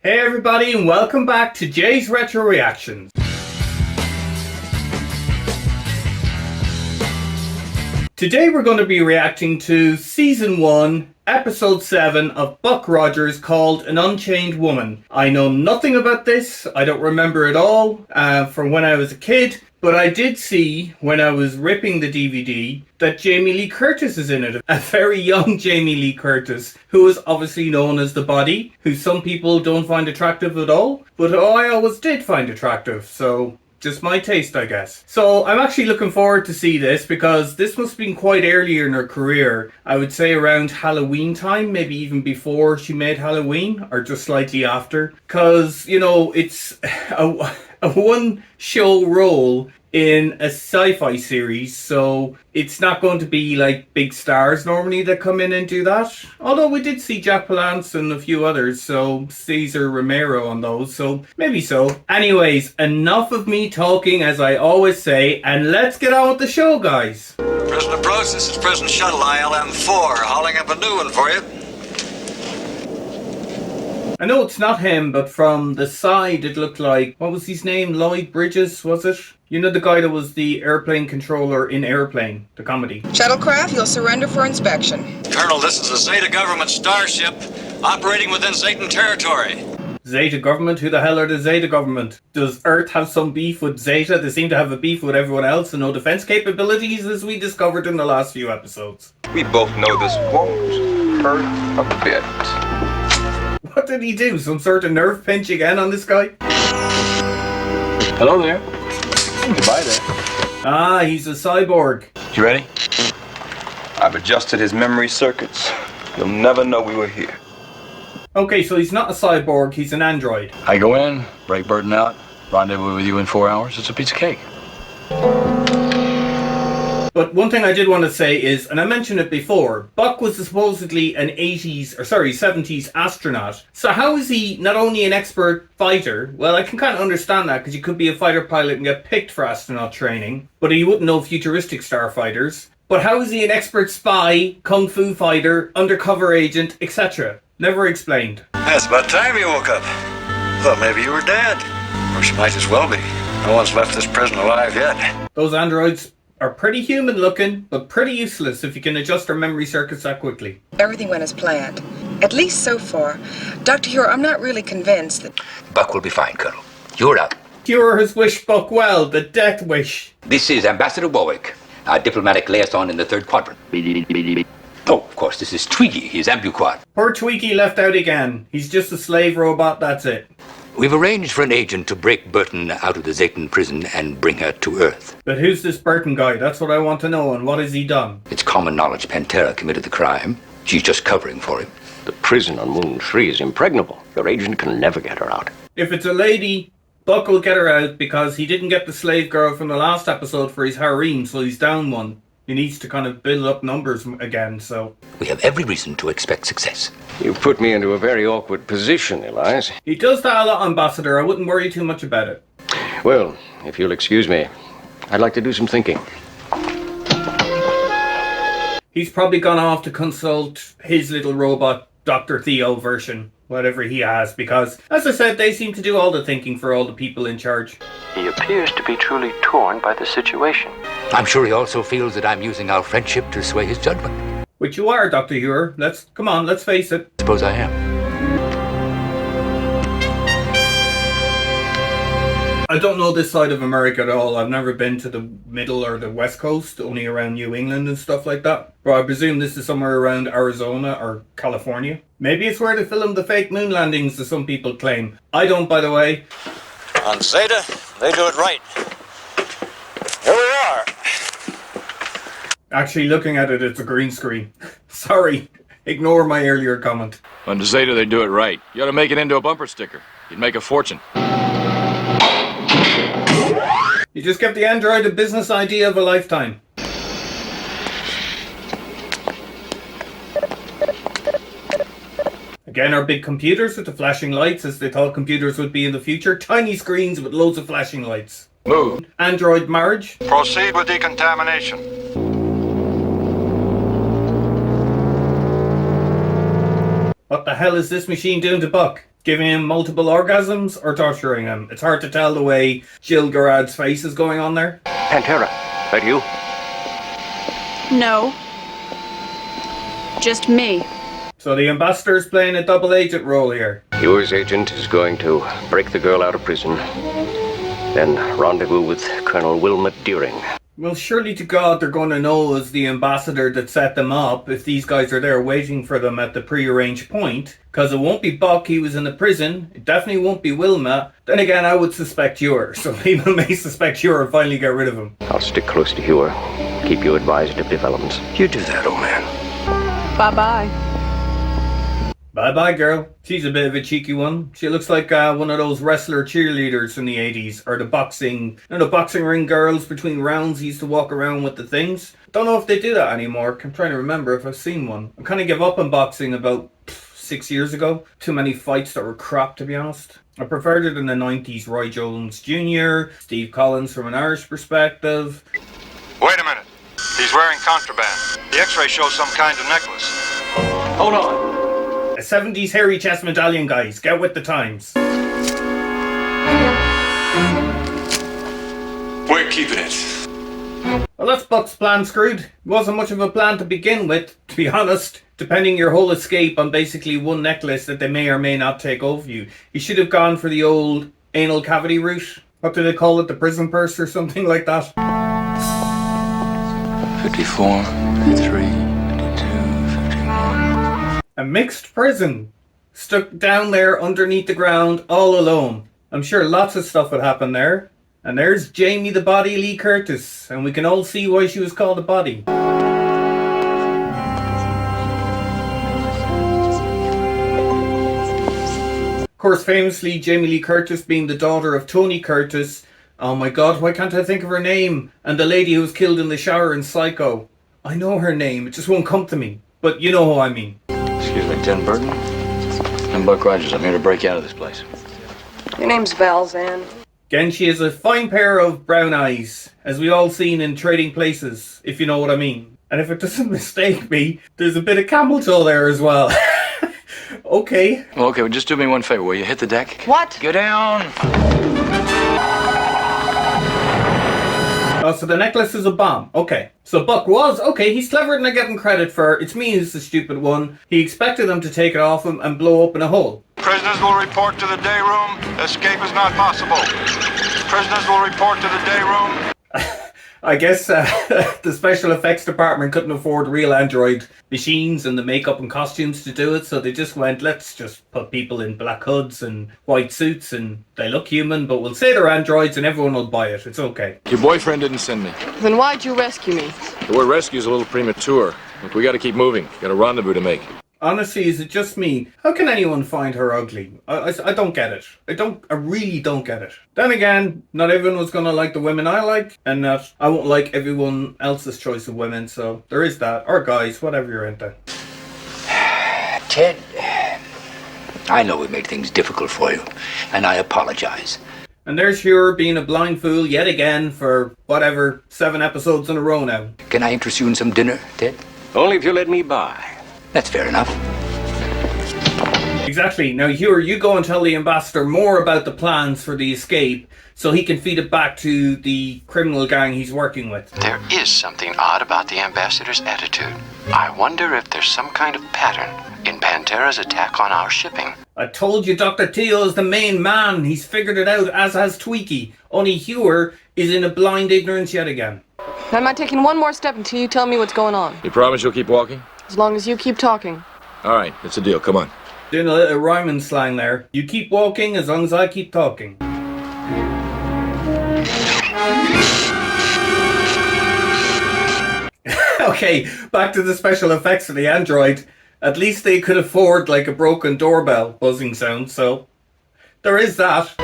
Hey everybody, and welcome back to Jay's Retro Reactions. Today we're going to be reacting to Season 1, Episode 7 of Buck Rogers called An Unchained Woman. I know nothing about this, I don't remember it all from when I was a kid, but I did see, when I was ripping the DVD, that Jamie Lee Curtis is in it. A very young Jamie Lee Curtis, who is obviously known as the Body, who some people don't find attractive at all, but I always did find attractive, so just my taste, I guess. So I'm actually looking forward to see this, because this must have been quite earlier in her career. I would say around Halloween time, maybe even before she made Halloween, or just slightly after. Because, you know, it's a one show role in a sci-fi series, so it's not going to be like big stars normally that come in and do that. Although we did see Jack Palance and a few others, so Cesar Romero on those, so maybe so. Anyways, enough of me talking, as I always say, and let's get on with the show, guys. Prison approach, this is Prison Shuttle ILM-4, hauling up a new one for you. I know it's not him, but from the side it looked like, what was his name? Lloyd Bridges, was it? You know, the guy that was the airplane controller in Airplane, the comedy. Shuttlecraft, you'll surrender for inspection. Colonel, this is a Zeta government starship operating within Zeta territory. Zeta government? Who the hell are the Zeta government? Does Earth have some beef with Zeta? They seem to have a beef with everyone else and no defense capabilities, as we discovered in the last few episodes. We both know this won't hurt a bit. What did he do? Some sort of nerve pinch again on this guy? Hello there. Goodbye there. Ah, he's a cyborg. You ready? I've adjusted his memory circuits. You'll never know we were here. Okay, so he's not a cyborg, he's an android. I go in, break Burton out, rendezvous with you in 4 hours. It's a piece of cake. But one thing I did want to say is, and I mentioned it before, Buck was supposedly an 70s astronaut. So how is he not only an expert fighter? Well, I can kind of understand that, because you could be a fighter pilot and get picked for astronaut training, but he wouldn't know futuristic starfighters. But how is he an expert spy, kung fu fighter, undercover agent, etc.? Never explained. It's about time you woke up. Thought maybe you were dead. Or she might as well be. No one's left this prison alive yet. Those androids are pretty human looking, but pretty useless if you can adjust their memory circuits that quickly. Everything went as planned. At least so far. Dr. Hure, I'm not really convinced that... Buck will be fine, Colonel. You're out. Cure has wished Buck well, the death wish. This is Ambassador Warwick, our diplomatic liaison in the third quadrant. Oh, of course, this is Twiggy, his ambuquad. Poor Tweaky left out again. He's just a slave robot, that's it. We've arranged for an agent to break Burton out of the Zetan prison and bring her to Earth. But who's this Burton guy? That's what I want to know, and what has he done? It's common knowledge Pantera committed the crime. She's just covering for him. The prison on Moon 3 is impregnable. Your agent can never get her out. If it's a lady, Buck will get her out, because he didn't get the slave girl from the last episode for his harem, so he's down one. He needs to kind of build up numbers again, so... We have every reason to expect success. You put me into a very awkward position, Elias. He does that a lot, Ambassador. I wouldn't worry too much about it. Well, if you'll excuse me, I'd like to do some thinking. He's probably gone off to consult his little robot Dr. Theo version, whatever he has, because, as I said, they seem to do all the thinking for all the people in charge. He appears to be truly torn by the situation. I'm sure he also feels that I'm using our friendship to sway his judgment. Which you are, Dr. Hure. Come on, let's face it. Suppose I am. I don't know this side of America at all. I've never been to the middle or the west coast, only around New England and stuff like that. But I presume this is somewhere around Arizona or California. Maybe it's where they filmed the fake moon landings, as some people claim. I don't, by the way. On Zeta, they do it right. Here we are. Actually, looking at it, it's a green screen. Sorry, ignore my earlier comment. On Zeta, they do it right. You ought to make it into a bumper sticker. You'd make a fortune. You just give the android a business idea of a lifetime. Again, our big computers with the flashing lights, as they thought computers would be in the future. Tiny screens with loads of flashing lights. Move. Android marriage. Proceed with decontamination. What the hell is this machine doing to Buck? Giving him multiple orgasms or torturing him? It's hard to tell the way Jill Gerard's face is going on there. Pantera, that you? No. Just me. So the ambassador's playing a double agent role here. Yours agent is going to break the girl out of prison, then rendezvous with Colonel Wilmot Deering. Well, surely to God they're going to know it's the ambassador that set them up if these guys are there waiting for them at the pre-arranged point. Because it won't be Buck, he was in the prison. It definitely won't be Wilma. Then again, I would suspect Ure. So people may suspect Ure and finally get rid of him. I'll stick close to Hewer. Keep you advised of developments. You do that, old man. Bye-bye. Bye-bye, girl. She's a bit of a cheeky one. She looks like one of those wrestler cheerleaders from the 80s. Or the boxing ring girls between rounds used to walk around with the things. Don't know if they do that anymore. I'm trying to remember if I've seen one. I kind of gave up on boxing about 6 years ago. Too many fights that were crap, to be honest. I preferred it in the 90s. Roy Jones Jr., Steve Collins from an Irish perspective. Wait a minute. He's wearing contraband. The x-ray shows some kind of necklace. Hold on. A 70s hairy chest medallion, guys. Get with the times. We're keeping it. Well, that's Buck's plan screwed. It wasn't much of a plan to begin with, to be honest. Depending your whole escape on basically one necklace that they may or may not take over you. You should have gone for the old anal cavity route. What do they call it? The prison purse or something like that? 54, 53, 52, 51. A mixed prison. Stuck down there underneath the ground all alone. I'm sure lots of stuff would happen there. And there's Jamie the Body Lee Curtis. And we can all see why she was called a body. Of course, famously, Jamie Lee Curtis being the daughter of Tony Curtis. Oh my god, why can't I think of her name? And the lady who was killed in the shower in Psycho. I know her name, it just won't come to me. But you know who I mean. Excuse me, Lieutenant Burton. I'm Buck Rogers. I'm here to break you out of this place. Your name's Val, Zan. Again, she has a fine pair of brown eyes, as we all seen in Trading Places, if you know what I mean. And if it doesn't mistake me, there's a bit of camel toe there as well. Okay. Well, okay, well, just do me one favor. Will you hit the deck? What? Get down! Oh, so the necklace is a bomb. Okay. So Buck was, okay, he's clever and I give him credit for, it's me who's the stupid one. He expected them to take it off him and blow open a hole. Prisoners will report to the day room. Escape is not possible. Prisoners will report to the day room. I guess the special effects department couldn't afford real android machines and the makeup and costumes to do it, so they just went, let's just put people in black hoods and white suits and they look human, but we'll say they're androids and everyone will buy it. It's okay. Your boyfriend didn't send me. Then why'd you rescue me? The word rescue is a little premature. Look, we gotta keep moving. Got a rendezvous to make. Honestly, is it just me? How can anyone find her ugly? I don't get it. I really don't get it. Then again, not everyone was gonna like the women I like, and that I won't like everyone else's choice of women, so there is that. Or guys, whatever you're into. Ted, I know we made things difficult for you, and I apologize. And there's Hewer being a blind fool yet again for, whatever, 7 episodes in a row now. Can I interest you in some dinner, Ted? Only if you let me by. That's fair enough. Exactly. Now, Hewer, you go and tell the ambassador more about the plans for the escape so he can feed it back to the criminal gang he's working with. There is something odd about the ambassador's attitude. I wonder if there's some kind of pattern in Pantera's attack on our shipping. I told you Dr. Teal is the main man. He's figured it out, as has Tweaky. Only Hewer is in a blind ignorance yet again. I'm not taking one more step until you tell me what's going on. You promise you'll keep walking? As long as you keep talking. All right, it's a deal. Come on. Doing a little rhyming slang there. You keep walking as long as I keep talking. Okay, back to the special effects for the android. At least they could afford like a broken doorbell buzzing sound, so there is that.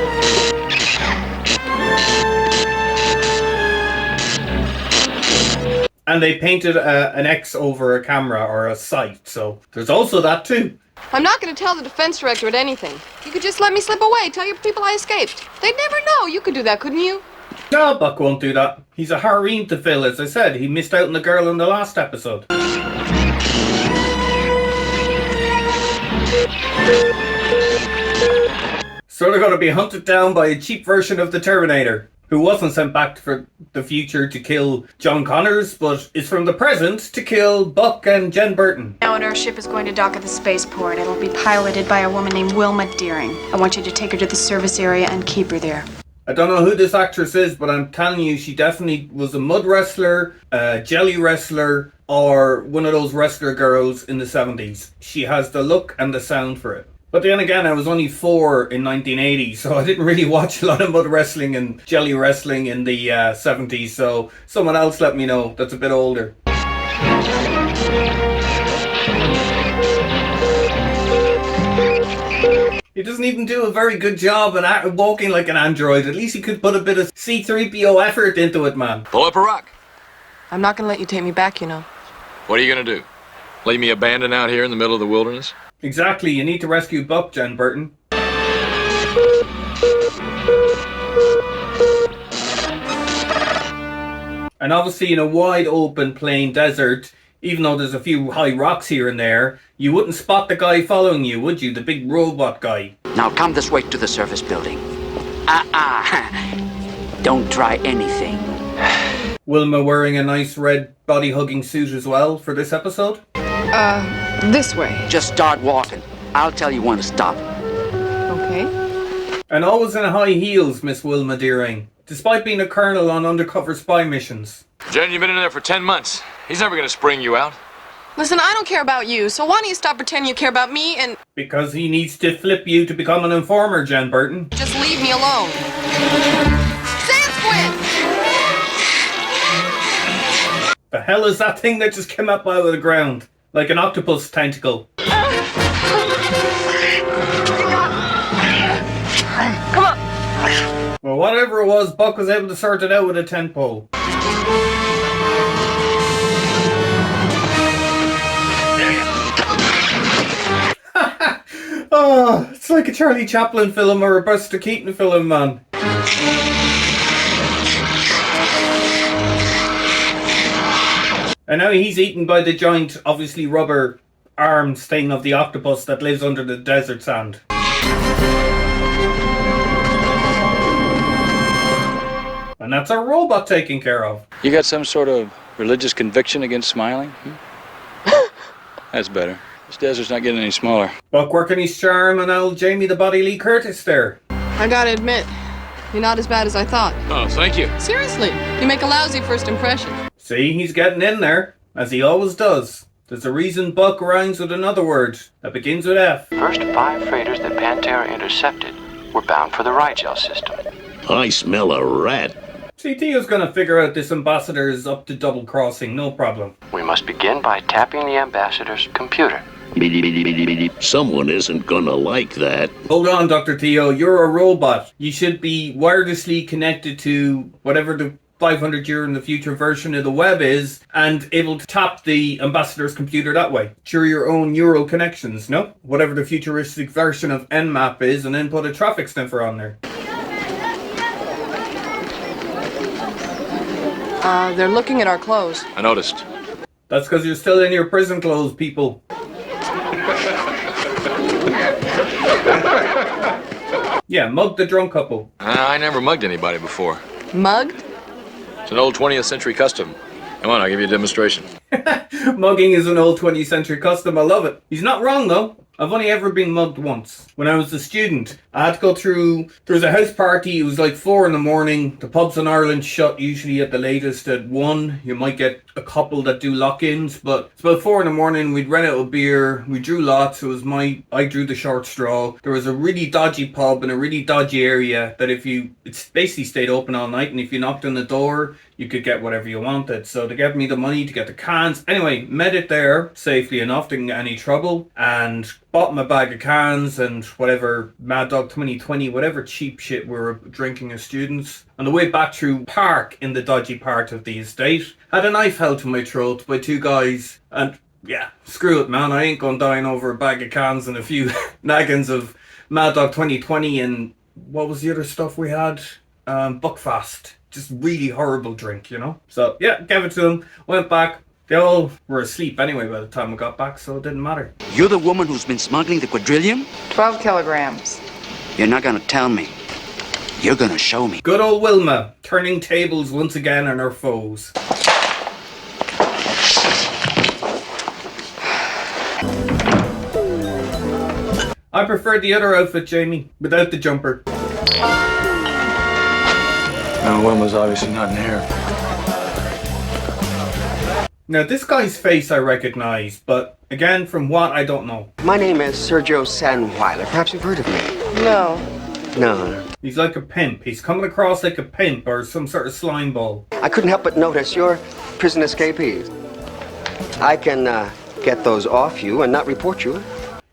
And they painted an X over a camera or a sight, so there's also that too. I'm not going to tell the defense directorate anything. You could just let me slip away, tell your people I escaped. They'd never know. You could do that, couldn't you? No, Buck won't do that. He's a harem to fill, as I said. He missed out on the girl in the last episode. So they're going to be hunted down by a cheap version of the Terminator, who wasn't sent back for the future to kill John Connors, but is from the present to kill Buck and Jen Burton. Now, our ship is going to dock at the spaceport. It'll be piloted by a woman named Wilma Deering. I want you to take her to the service area and keep her there. I don't know who this actress is, but I'm telling you, she definitely was a mud wrestler, a jelly wrestler, or one of those wrestler girls in the 70s. She has the look and the sound for it. But then again, I was only 4 in 1980, so I didn't really watch a lot of mud wrestling and jelly wrestling in the 70s, so someone else let me know that's a bit older. He doesn't even do a very good job at walking like an android. At least he could put a bit of C-3PO effort into it, man. Pull up a rock. I'm not gonna let you take me back, you know. What are you gonna do? Leave me abandoned out here in the middle of the wilderness? Exactly, you need to rescue Buck, Jen Burton. And obviously in a wide open plain desert, even though there's a few high rocks here and there, you wouldn't spot the guy following you, would you? The big robot guy. Now come this way to the service building. Don't try anything. Wilma wearing a nice red body-hugging suit as well for this episode. This way. Just start walking. I'll tell you when to stop. Okay. And always in high heels, Miss Wilma Deering, despite being a colonel on undercover spy missions. Jen, you've been in there for 10 months. He's never gonna spring you out. Listen, I don't care about you, so why don't you stop pretending you care about me and... Because he needs to flip you to become an informer, Jen Burton. Just leave me alone. Sand squid! The hell is that thing that just came up out of the ground? Like an octopus tentacle. Come on! Well, whatever it was, Buck was able to sort it out with a tent pole. Oh, it's like a Charlie Chaplin film or a Buster Keaton film, man. And now he's eaten by the giant, obviously rubber arms thing of the octopus that lives under the desert sand. And that's a robot taken care of. You got some sort of religious conviction against smiling? That's better. This desert's not getting any smaller. Buck working his charm and old Jamie the Body Lee Curtis there. I gotta admit, you're not as bad as I thought. Oh, thank you. Seriously, you make a lousy first impression. See, he's getting in there, as he always does. There's a reason Buck rhymes with another word that begins with F. First 5 freighters that Pantera intercepted were bound for the Rigel system. I smell a rat. See, Theo's gonna figure out this ambassador is up to double crossing, no problem. We must begin by tapping the ambassador's computer. Someone isn't gonna like that. Hold on, Dr. Theo, you're a robot. You should be wirelessly connected to whatever the 500 year in the future version of the web is and able to tap the ambassador's computer that way. Through your own neural connections, no? Whatever the futuristic version of Nmap is, and then put a traffic sniffer on there. They're looking at our clothes. I noticed. That's because you're still in your prison clothes, people. Yeah, mug the drunk couple. I never mugged anybody before. Mugged? It's an old 20th century custom. Come on, I'll give you a demonstration. Mugging is an old 20th century custom. I love it. He's not wrong, though. I've only ever been mugged once. When I was a student, I had to go through... There was a house party. It was like 4 in the morning. The pubs in Ireland shut usually at the latest at 1. You might get a couple that do lock-ins, but it's about 4 in the morning. We'd rent out a beer. We drew lots. It was I drew the short straw. There was a really dodgy pub in a really dodgy area that it's basically stayed open all night, and if you knocked on the door, you could get whatever you wanted. So they gave me the money to get the cans. Anyway, made it there safely enough, didn't get any trouble, and bought my bag of cans and whatever Mad Dog 2020, whatever cheap shit we were drinking as students. On the way back through park in the dodgy part of the estate, had a knife held to my throat by 2 guys, and yeah, screw it, man. I ain't gonna dying over a bag of cans and a few naggins of Mad Dog 2020 and what was the other stuff we had? Buckfast. Just really horrible drink, you know? So yeah, gave it to them, went back. They all were asleep anyway by the time I got back, so it didn't matter. You're the woman who's been smuggling the quadrillion? 12 kilograms. You're not gonna tell me. You're gonna show me. Good old Wilma, turning tables once again on her foes. I prefer the other outfit, Jamie, without the jumper. No, Wilma's obviously not in here. Now, this guy's face I recognize, but again, from what, I don't know. My name is Sergio Sanweiler. Perhaps you've heard of me. No. No. He's like a pimp. He's coming across like a pimp or some sort of slime ball. I couldn't help but notice you're prison escapees. I can get those off you and not report you.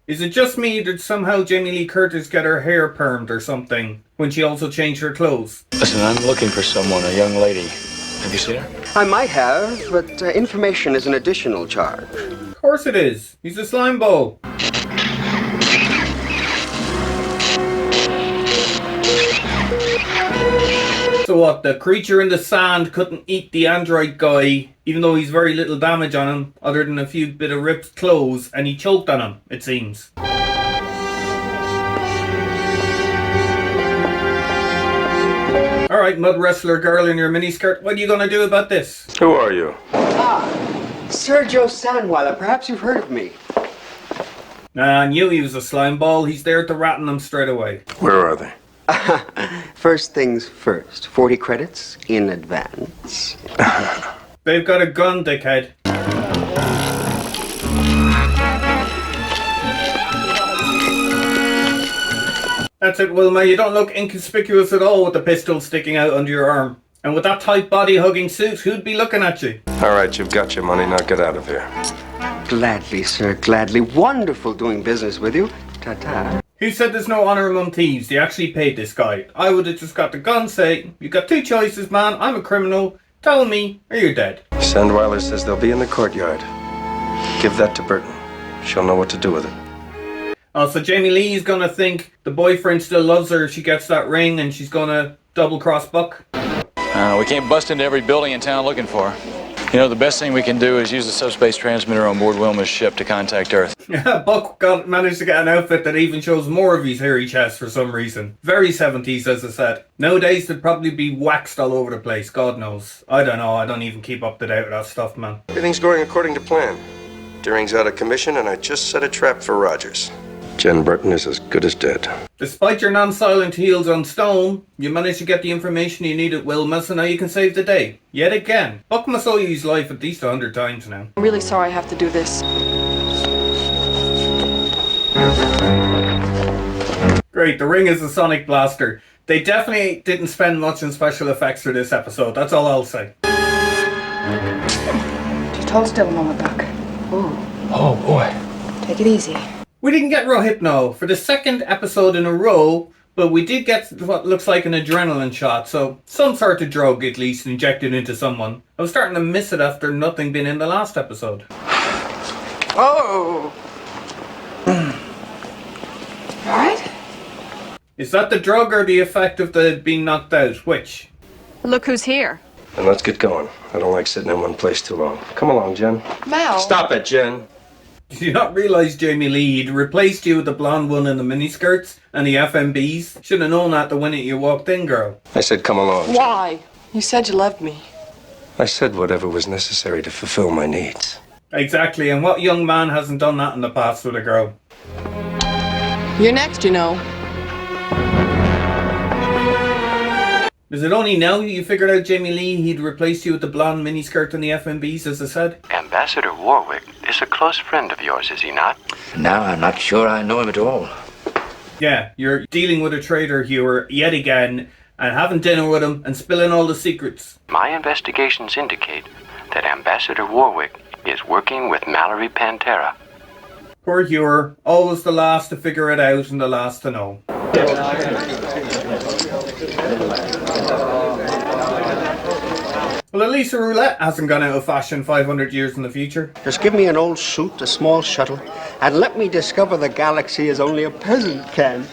Is it just me that somehow Jamie Lee Curtis get her hair permed or something when she also changed her clothes? Listen, I'm looking for someone, a young lady. Have you seen her? I might have, but information is an additional charge. Of course it is. He's a slime ball. So what, the creature in the sand couldn't eat the android guy, even though he's very little damage on him, other than a few bit of ripped clothes, and he choked on him, it seems. Alright, mud wrestler girl in your miniskirt, what are you gonna do about this? Who are you? Sergio Sanweiler. Perhaps you've heard of me. I knew he was a slime ball. He's there to rattle them straight away. Where are they? First things first. 40 credits in advance. They've got a gun, dickhead. That's it, Wilma. You don't look inconspicuous at all with the pistol sticking out under your arm. And with that tight body-hugging suit, who'd be looking at you? All right, you've got your money. Now get out of here. Gladly, sir, gladly. Wonderful doing business with you. Ta-ta. Who said there's no honor among thieves? They actually paid this guy. I would have just got the gun, say, you got two choices, man. I'm a criminal. Tell me, or you're dead. Sandweiler says they'll be in the courtyard. Give that to Burton. She'll know what to do with it. Oh, so Jamie Lee's gonna think the boyfriend still loves her if she gets that ring and she's gonna double-cross Buck? We can't bust into every building in town looking for her. You know, the best thing we can do is use the subspace transmitter on board Wilma's ship to contact Earth. Yeah, Buck managed to get an outfit that even shows more of his hairy chest for some reason. Very 70s, as I said. Nowadays, they'd probably be waxed all over the place, God knows. I don't know, I don't even keep up to date with that stuff, man. Everything's going according to plan. Deering's out of commission, and I just set a trap for Rogers. Jen Burton is as good as dead. Despite your non-silent heels on stone, you managed to get the information you needed, Wilma, so now you can save the day. Yet again. Buck must owe you his life at least 100 times now. I'm really sorry I have to do this. Great, the ring is a sonic blaster. They definitely didn't spend much on special effects for this episode, that's all I'll say. Just hold still a moment, Buck. Ooh. Oh, boy. Take it easy. We didn't get Rohypnol for the second episode in a row, but we did get what looks like an adrenaline shot, so some sort of drug at least injected into someone. I was starting to miss it after nothing being in the last episode. Oh! Alright? Is that the drug or the effect of the being knocked out? Which? Look who's here. And let's get going. I don't like sitting in one place too long. Come along, Jen. Mal. Stop it, Jen. Did you not realise, Jamie Lee, he'd replaced you with the blonde one in the miniskirts and the FMBs? Should have known that the minute you walked in, girl. I said come along. Jen. Why? You said you loved me. I said whatever was necessary to fulfill my needs. Exactly, and what young man hasn't done that in the past with a girl? You're next, you know. Is it only now you figured out, Jamie Lee, he'd replaced you with the blonde miniskirt and the FMBs, as I said? Ambassador Warwick is a close friend of yours, is he not? Now I'm not sure I know him at all. Yeah, you're dealing with a traitor here yet again, and having dinner with him and spilling all the secrets. My investigations indicate that Ambassador Warwick is working with Mallory Pantera. Poor Hewer, always the last to figure it out and the last to know. Well, at least a roulette hasn't gone out of fashion 500 years in the future. Just give me an old suit, a small shuttle, and let me discover the galaxy as only a peasant can.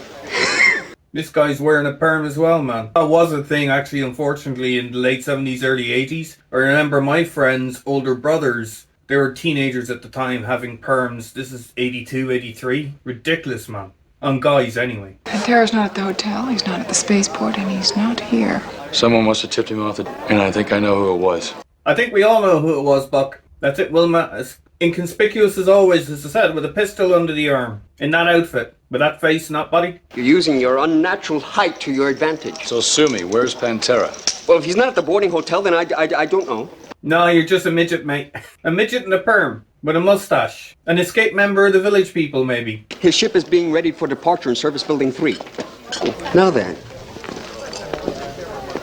This guy's wearing a perm as well, man. That was a thing, actually, unfortunately, in the late 70s, early 80s. I remember my friends' older brothers, they were teenagers at the time having perms. This is 82, 83. Ridiculous, man. On guys, anyway. Pantera's not at the hotel, he's not at the spaceport, and he's not here. Someone must have tipped him off, and I think I know who it was. I think we all know who it was, Buck. That's it, Wilma. As inconspicuous as always, as I said, with a pistol under the arm. In that outfit. With that face and that body. You're using your unnatural height to your advantage. So sue me, where's Pantera? Well, if he's not at the boarding hotel, then I don't know. No, you're just a midget, mate. A midget in a perm. With a mustache. An escaped member of the village people, maybe. His ship is being readied for departure in Service Building 3. Now then.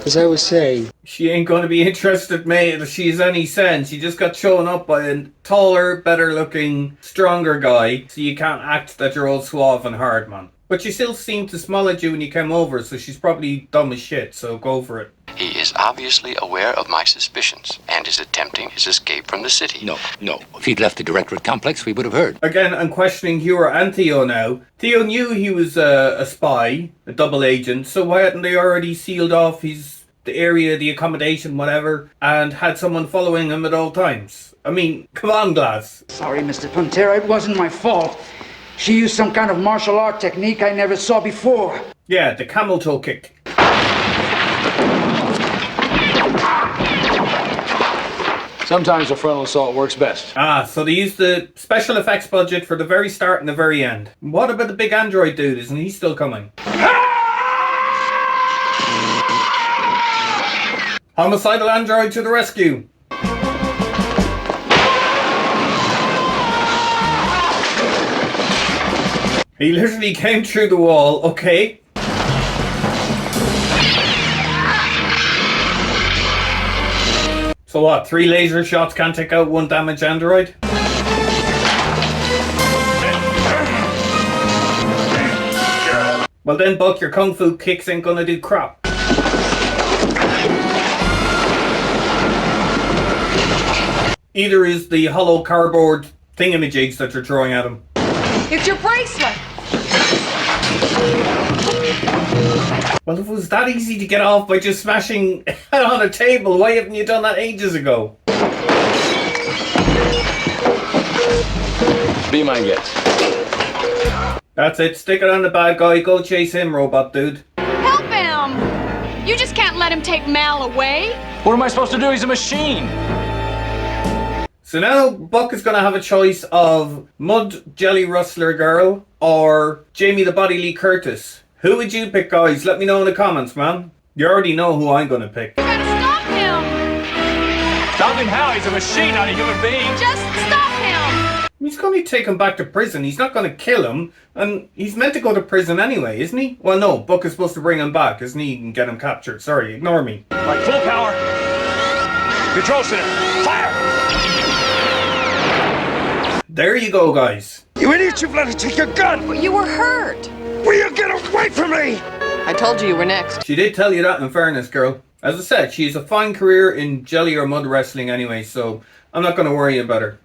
As I was saying... She ain't gonna be interested, mate, if she's any sense. She just got shown up by a taller, better looking, stronger guy. So you can't act that you're all suave and hard, man. But she still seemed to smile at you when you came over, so she's probably dumb as shit, so go for it. He is obviously aware of my suspicions and is attempting his escape from the city. No. If he'd left the directorate complex, we would have heard. Again, I'm questioning Hura and Theo now. Theo knew he was a spy, a double agent, so why hadn't they already sealed off the area, the accommodation, whatever, and had someone following him at all times? I mean, come on, Glass. Sorry, Mr. Pantera, it wasn't my fault. She used some kind of martial art technique I never saw before. Yeah, the camel toe kick. Sometimes a frontal assault works best. Ah, so they used the special effects budget for the very start and the very end. What about the big android dude? Isn't he still coming? Homicidal android to the rescue. He literally came through the wall, okay. So what, 3 laser shots can't take out 1 damaged android? Well then, Buck, your kung fu kicks ain't gonna do crap. Either is the hollow cardboard thingamajigs that you're throwing at him. It's your bracelet! Well, if it was that easy to get off by just smashing it on a table, why haven't you done that ages ago? Be my guest. That's it. Stick it on the bad guy. Go chase him, robot dude. Help him! You just can't let him take Mal away. What am I supposed to do? He's a machine. So now Buck is going to have a choice of Mud Jelly Rustler Girl or Jamie the Body Lee Curtis. Who would you pick, guys? Let me know in the comments, man. You already know who I'm going to pick. You gotta stop him! Stop him how? He's a machine, not a human being. Just stop him! He's going to take him back to prison. He's not going to kill him. And he's meant to go to prison anyway, isn't he? Well, no. Buck is supposed to bring him back, isn't he? And get him captured. Sorry, ignore me. Right, full power. Control center. Fire! There you go, guys. You idiot, you've let her take your gun! You were hurt. Will you get away from me? I told you were next. She did tell you that, in fairness, girl. As I said, she has a fine career in jelly or mud wrestling anyway, so I'm not going to worry about her.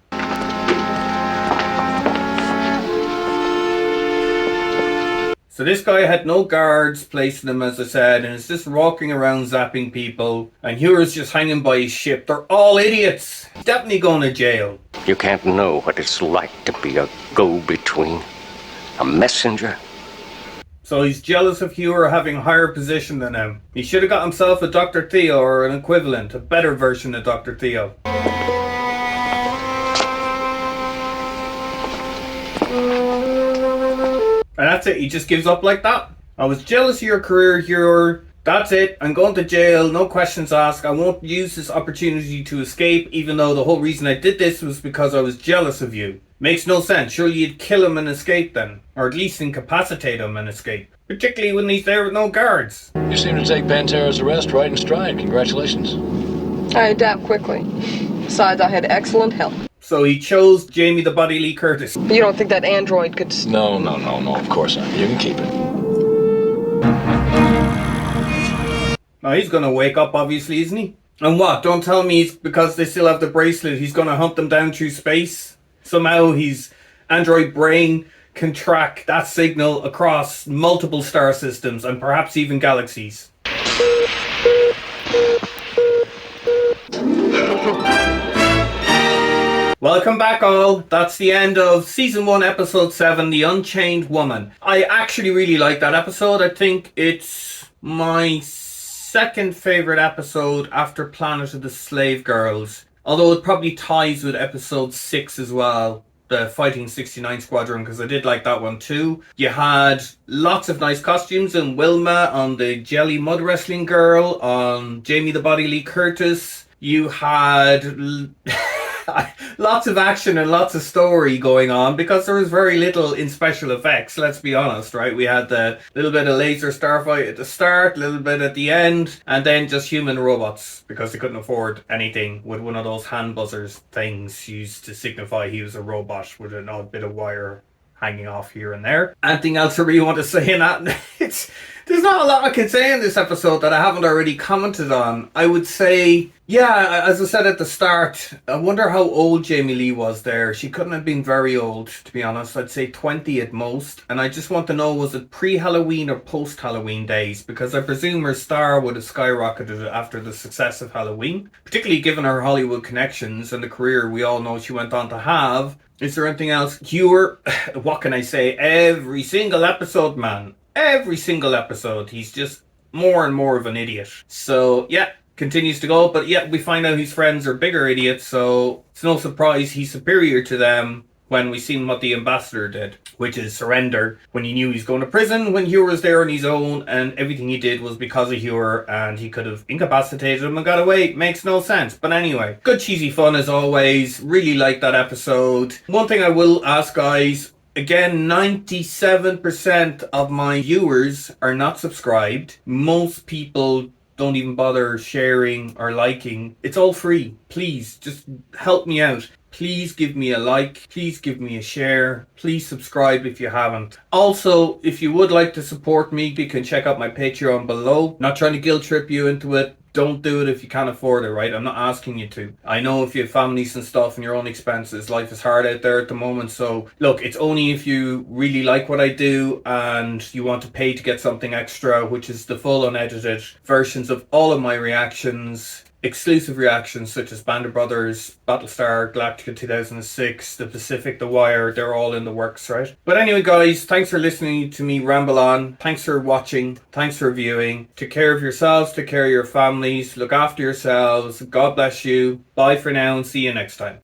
So this guy had no guards placing him, as I said, and is just walking around zapping people. And Hura's just hanging by his ship. They're all idiots. Definitely going to jail. You can't know what it's like to be a go-between, a messenger. So he's jealous of Hura having a higher position than him. He should have got himself a Dr. Theo or an equivalent, a better version of Dr. Theo. And that's it, he just gives up like that. I was jealous of your career, Hura. That's it, I'm going to jail, no questions asked. I won't use this opportunity to escape, even though the whole reason I did this was because I was jealous of you. Makes no sense, surely you'd kill him and escape then. Or at least incapacitate him and escape. Particularly when he's there with no guards. You seem to take Pantera's arrest right in stride. Congratulations. I adapt quickly. Besides, I had excellent help. So he chose Jamie the Body Lee Curtis. You don't think that android could... No, of course not. You can keep it. Now he's gonna wake up, obviously, isn't he? And what? Don't tell me it's because they still have the bracelet, he's gonna hunt them down through space? Somehow his android brain can track that signal across multiple star systems and perhaps even galaxies. Welcome back all. That's the end of Season 1, Episode 7, The Unchained Woman. I actually really like that episode. I think it's my second favourite episode after Planet of the Slave Girls. Although it probably ties with Episode 6 as well, the Fighting 69 Squadron, because I did like that one too. You had lots of nice costumes in Wilma, on the Jelly Mud Wrestling Girl, on Jamie the Body Lee Curtis. You had lots of action and lots of story going on because there was very little in special effects, let's be honest, right? We had the little bit of laser starfight at the start, a little bit at the end, and then just human robots because they couldn't afford anything with one of those hand buzzers things used to signify he was a robot with an odd bit of wire hanging off here and there. Anything else I really want to say in that? There's not a lot I can say in this episode that I haven't already commented on. I would say, yeah, as I said at the start, I wonder how old Jamie Lee was there. She couldn't have been very old, to be honest. I'd say 20 at most. And I just want to know, was it pre-Halloween or post-Halloween days? Because I presume her star would have skyrocketed after the success of Halloween, particularly given her Hollywood connections and the career we all know she went on to have. Is there anything else? Hewer, what can I say? Every single episode, man. Every single episode, he's just more and more of an idiot. So, yeah, continues to go. But, yeah, we find out his friends are bigger idiots. So, it's no surprise he's superior to them when we seen what the ambassador did, which is surrender when he knew he was going to prison, when Hewer was there on his own, and everything he did was because of Hewer, and he could have incapacitated him and got away. Makes no sense. But anyway, good cheesy fun as always. Really like that episode. One thing I will ask, guys, again, 97% of my viewers are not subscribed. Most people don't even bother sharing or liking. It's all free. Please, just help me out. Please give me a like. Please give me a share. Please subscribe if you haven't. Also, if you would like to support me, you can check out my Patreon below. Not trying to guilt trip you into it. Don't do it if you can't afford it, right? I'm not asking you to. I know if you have families and stuff and your own expenses, life is hard out there at the moment. So look, it's only if you really like what I do and you want to pay to get something extra, which is the full unedited versions of all of my reactions, exclusive reactions such as Band of Brothers, Battlestar, Galactica 2006, The Pacific, The Wire. They're all in the works, right? But anyway, guys, thanks for listening to me ramble on. Thanks for watching. Thanks for viewing. Take care of yourselves. Take care of your families. Look after yourselves. God bless you. Bye for now and see you next time.